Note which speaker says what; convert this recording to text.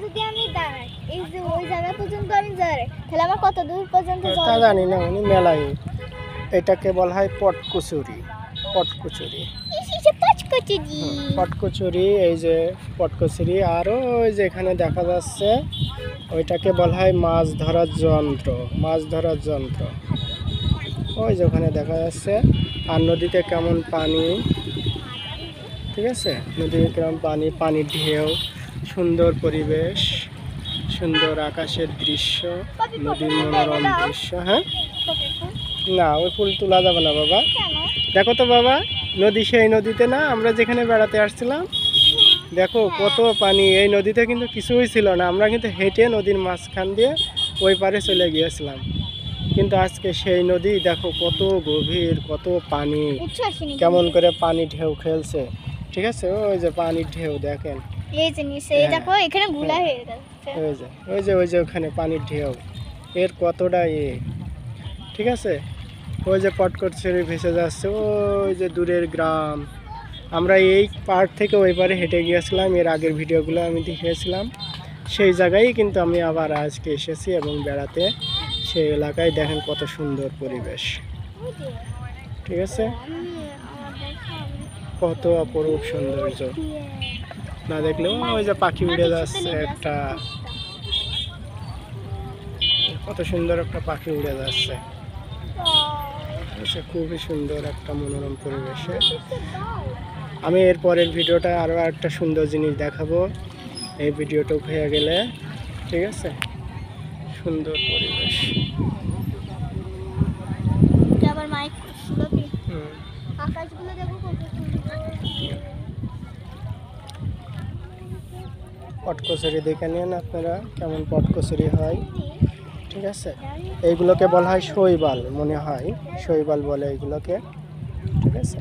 Speaker 1: যদি আমি দাঁড়াই এই যে ওই জায়গা পর্যন্ত আমি যাই তাহলে আমার কত দূর পর্যন্ত
Speaker 2: তা
Speaker 1: যাওয়া
Speaker 2: জানি না উনি মেলায় এটাকে বলা হয় পটকচুরি। পটকচুরি পটকচুরি, এই যে পটকচুরি। আরও ওই যে এখানে দেখা যাচ্ছে ওইটাকে বলা হয় মাছ ধরার যন্ত্র। মাছ ধরার যন্ত্র ওই যে ওখানে দেখা যাচ্ছে। আর নদীতে কেমন পানি, ঠিক আছে, নদীতে কেমন পানি, পানির ঢেউ, সুন্দর পরিবেশ, সুন্দর আকাশের দৃশ্য, নদীর মনোরম দৃশ্য। হ্যাঁ, না ওই ফুল তোলা যাবে না বাবা। দেখো তো বাবা, নদী সেই নদীতে না আমরা যেখানে বেড়াতে আসছিলাম, দেখো কত পানি। এই নদীতে কিন্তু কিছুই ছিল না, আমরা কিন্তু হেঁটে নদীর মাঝখান দিয়ে ওই পারে চলে গিয়েছিলাম। কিন্তু আজকে সেই নদী দেখো কত গভীর, কত পানি, কেমন করে পানি ঢেউ খেলছে। ঠিক আছে, ওই যে পানির ঢেউ দেখেন,
Speaker 1: এই যে নিচে দেখো এখানে ঘোলা হয়ে যাচ্ছে।
Speaker 2: ওই যে ওখানে পানির ঢেউ, এর কতটা ঠিক আছে। ওই যে পটকচুরি ভেসে যাচ্ছে, ওই যে দূরের গ্রাম। আমরা এই পার্ক থেকে ওই পারে হেঁটে গিয়েছিলাম, এর আগের ভিডিওগুলো আমি দেখিয়েছিলাম। সেই জায়গায় কিন্তু আমি আবার আজকে এসেছি এবং বেড়াতে। সেই এলাকায় দেখেন কত সুন্দর পরিবেশ, ঠিক আছে, কত অপরূপ সৌন্দর্য। না দেখলেও ওই যে পাখি উড়ে যাচ্ছে একটা, কত সুন্দর একটা পাখি উড়ে যাচ্ছে। খুবই সুন্দর একটা মনোরম পরিবেশে। আমি এর পরের ভিডিওটা আরও একটা সুন্দর জিনিস দেখাবো এই ভিডিওটা হয়ে গেলে, ঠিক আছে। সুন্দর পরিবেশ।
Speaker 1: আবার মাইক শুনবি, আকাশগুলো দেখো কত সুন্দর।
Speaker 2: পটকচুরি দেখে নিন আপনারা কেমন পটকচুরি হয়, ঠিক আছে। এইগুলোকে বলা হয় শৈবাল, মনে হয় শৈবাল বলে এইগুলোকে, ঠিক আছে।